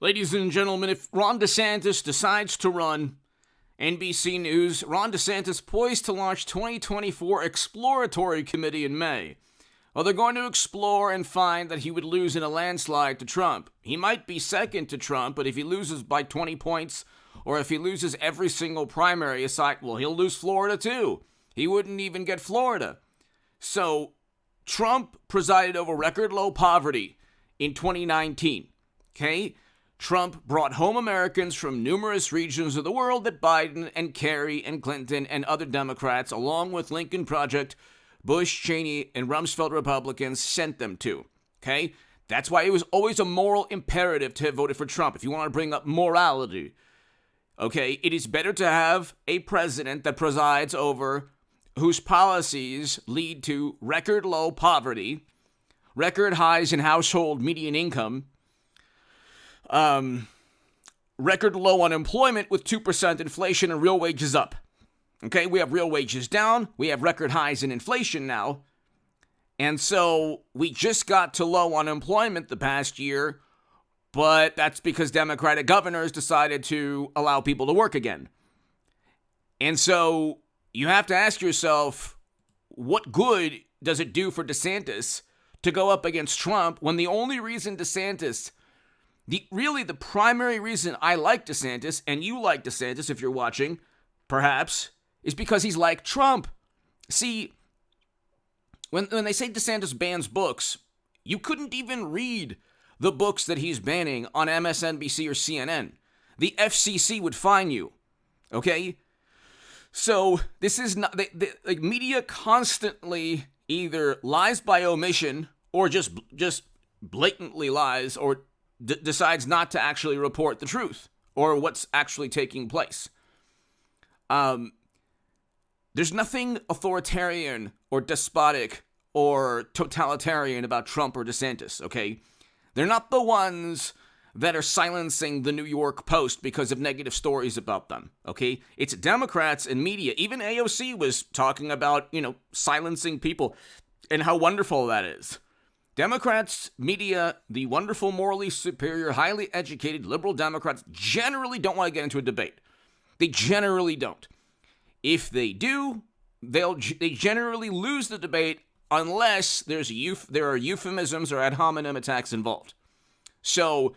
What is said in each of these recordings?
Ladies and gentlemen, if Ron DeSantis decides to run, NBC News, Ron DeSantis poised to launch 2024 exploratory committee in May. Well, they're going to explore and find that he would lose in a landslide to Trump. He might be second to Trump, but if he loses by 20 points, or if he loses every single primary aside, well, he'll lose Florida too. He wouldn't even get Florida. So, Trump presided over record low poverty in 2019, okay? Trump brought home Americans from numerous regions of the world that Biden and Kerry and Clinton and other Democrats, along with Lincoln Project, Bush, Cheney, and Rumsfeld Republicans, sent them to. Okay? That's why it was always a moral imperative to have voted for Trump. If you want to bring up morality, okay, it is better to have a president that presides over whose policies lead to record low poverty, record highs in household median income, record low unemployment with 2% inflation and real wages up. Okay, we have real wages down. We have record highs in inflation now. And so we just got to low unemployment the past year, but that's because Democratic governors decided to allow people to work again. And so you have to ask yourself, what good does it do for DeSantis to go up against Trump when the only reason DeSantis, the primary reason I like DeSantis, and you like DeSantis if you're watching, perhaps, is because he's like Trump. See, when they say DeSantis bans books, you couldn't even read the books that he's banning on MSNBC or CNN. The FCC would fine you, okay? So this is not, like media constantly either lies by omission or just blatantly lies or decides not to actually report the truth or what's actually taking place. There's nothing authoritarian or despotic or totalitarian about Trump or DeSantis, okay? They're not the ones that are silencing the New York Post because of negative stories about them, okay? It's Democrats and media. Even AOC was talking about, silencing people and how wonderful that is. Democrats, media, the wonderful, morally superior, highly educated liberal Democrats generally don't want to get into a debate. They generally don't. If they do, they generally lose the debate unless there are euphemisms or ad hominem attacks involved. So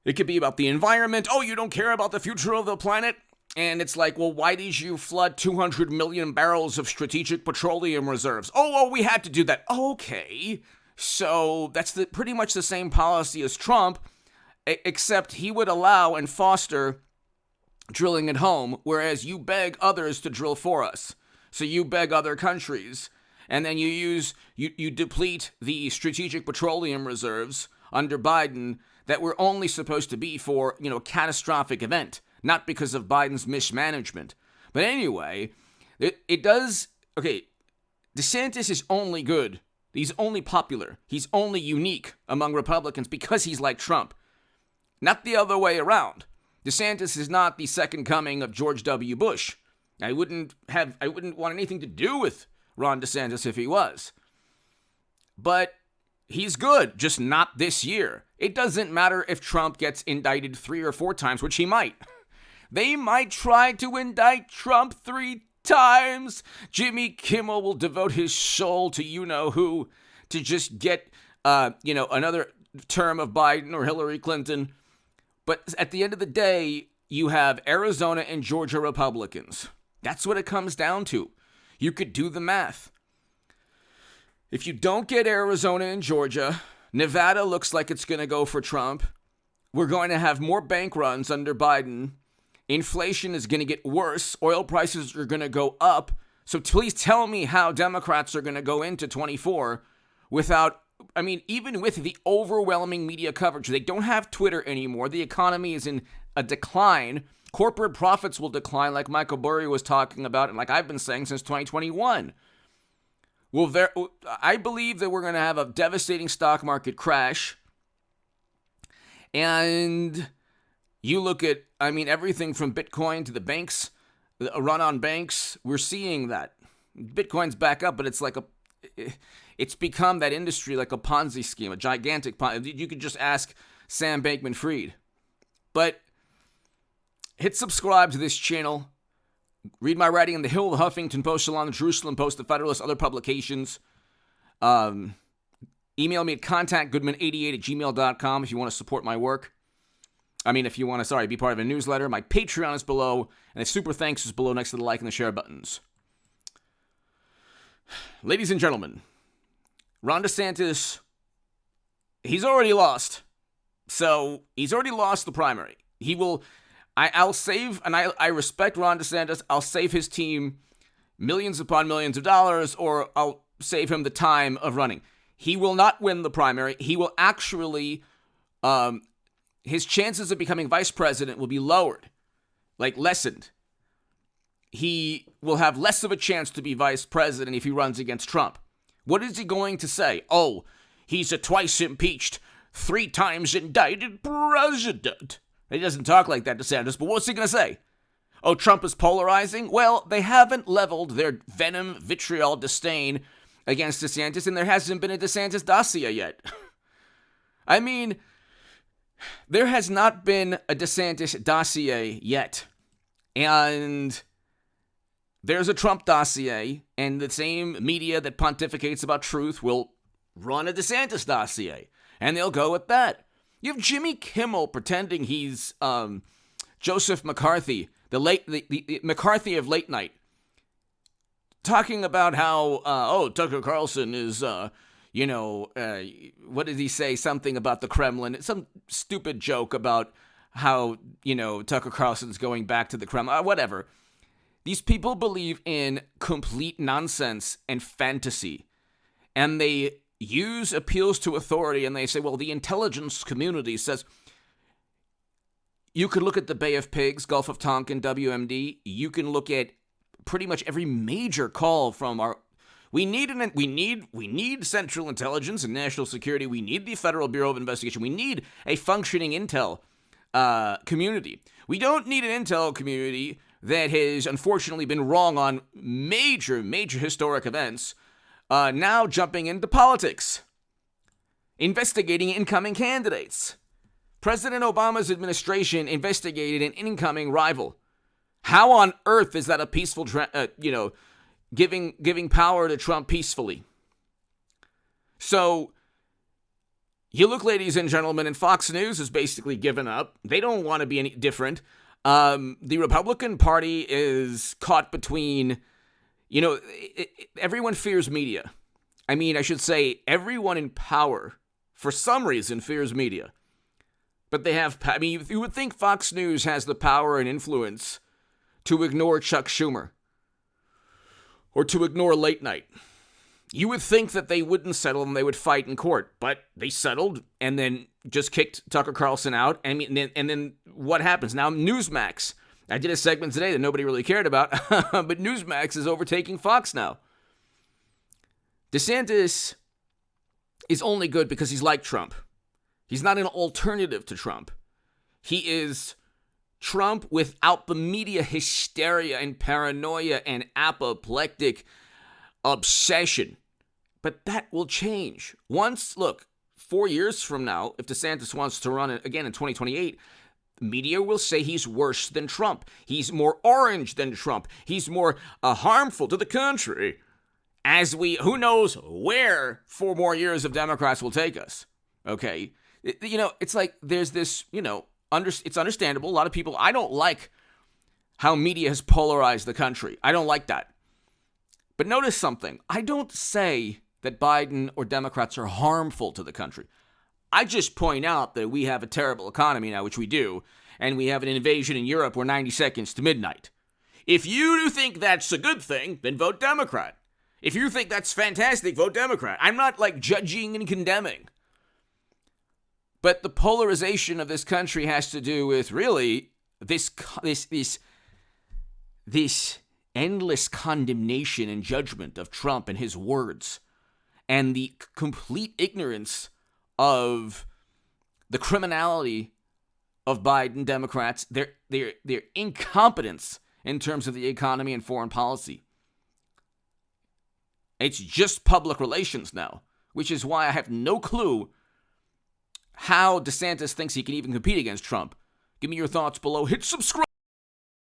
it could be about the environment. Oh, you don't care about the future of the planet? And it's like, well, why did you flood 200 million barrels of strategic petroleum reserves? Oh, we had to do that. Okay. So that's pretty much the same policy as Trump, except he would allow and foster drilling at home, whereas you beg others to drill for us. So you beg other countries, and then you deplete the strategic petroleum reserves under Biden that were only supposed to be for, a catastrophic event, not because of Biden's mismanagement. But anyway, it does, okay, DeSantis is only good. He's only popular. He's only unique among Republicans because he's like Trump. Not the other way around. DeSantis is not the second coming of George W. Bush. I wouldn't want anything to do with Ron DeSantis if he was. But he's good, just not this year. It doesn't matter if Trump gets indicted 3 or 4 times, which he might. They might try to indict Trump 3 times. Jimmy Kimmel will devote his soul to you-know-who to just get, another term of Biden or Hillary Clinton. But at the end of the day, you have Arizona and Georgia Republicans. That's what it comes down to. You could do the math. If you don't get Arizona and Georgia, Nevada looks like it's going to go for Trump. We're going to have more bank runs under Biden. Inflation is going to get worse. Oil prices are going to go up. So please tell me how Democrats are going to go into 24 without, even with the overwhelming media coverage. They don't have Twitter anymore. The economy is in a decline. Corporate profits will decline like Michael Burry was talking about and like I've been saying since 2021. I believe that we're going to have a devastating stock market crash. And you look at, everything from Bitcoin to the banks, a run on banks, we're seeing that. Bitcoin's back up, but it's become that industry like a Ponzi scheme, a gigantic Ponzi. You could just ask Sam Bankman-Fried. But hit subscribe to this channel. Read my writing in The Hill, the Huffington Post, Salon, the Jerusalem Post, the Federalist, other publications. Email me at contactgoodman88@gmail.com if you want to support my work. If you want to, be part of a newsletter. My Patreon is below, and the super thanks is below next to the like and the share buttons. Ladies and gentlemen, Ron DeSantis, he's already lost. So, he's already lost the primary. He will, I'll save, and I respect Ron DeSantis, I'll save his team millions upon millions of dollars, or I'll save him the time of running. He will not win the primary. He will actually, his chances of becoming vice president will be lowered, lessened. He will have less of a chance to be vice president if he runs against Trump. What is he going to say? Oh, he's a twice impeached, 3 times indicted president. He doesn't talk like that, DeSantis, but what's he going to say? Oh, Trump is polarizing? Well, they haven't leveled their venom, vitriol, disdain against DeSantis, and there hasn't been a DeSantis dossier yet. There has not been a DeSantis dossier yet. And there's a Trump dossier, and the same media that pontificates about truth will run a DeSantis dossier, and they'll go with that. You have Jimmy Kimmel pretending he's Joseph McCarthy, the McCarthy of late night, talking about how, Tucker Carlson is, what did he say? Something about the Kremlin. Some stupid joke about how, Tucker Carlson's going back to the Kremlin. Whatever. These people believe in complete nonsense and fantasy. And they use appeals to authority, and they say, well, the intelligence community says, you could look at the Bay of Pigs, Gulf of Tonkin, WMD. You can look at pretty much every major call from our. We need Central Intelligence and National Security. We need the Federal Bureau of Investigation. We need a functioning intel community. We don't need an intel community that has unfortunately been wrong on major historic events. Now jumping into politics, investigating incoming candidates. President Obama's administration investigated an incoming rival. How on earth is that a peaceful, giving power to Trump peacefully? So, you look, ladies and gentlemen, and Fox News has basically given up. They don't want to be any different. The Republican Party is caught between, everyone fears media. I should say everyone in power, for some reason, fears media. But they have, you would think Fox News has the power and influence to ignore Chuck Schumer or to ignore late night. You would think that they wouldn't settle and they would fight in court, but they settled and then just kicked Tucker Carlson out. And then what happens? Now Newsmax. I did a segment today that nobody really cared about, but Newsmax is overtaking Fox now. DeSantis is only good because he's like Trump. He's not an alternative to Trump. He is Trump without the media hysteria and paranoia and apoplectic obsession. But that will change. 4 years from now, if DeSantis wants to run it again in 2028, the media will say he's worse than Trump. He's more orange than Trump. He's more harmful to the country. Who knows where 4 more years of Democrats will take us. Okay? It's like there's this, it's understandable. A lot of people, I don't like how media has polarized the country. I don't like that. But notice something. I don't say that Biden or Democrats are harmful to the country. I just point out that we have a terrible economy now, which we do, and we have an invasion in Europe. We're 90 seconds to midnight. If you think that's a good thing, then vote Democrat. If you think that's fantastic, vote Democrat. I'm not judging and condemning. But the polarization of this country has to do with really this endless condemnation and judgment of Trump and his words, and the complete ignorance of the criminality of Biden Democrats, their incompetence in terms of the economy and foreign policy. It's just public relations now, which is why I have no clue how DeSantis thinks he can even compete against Trump. Give me your thoughts below. Hit subscribe.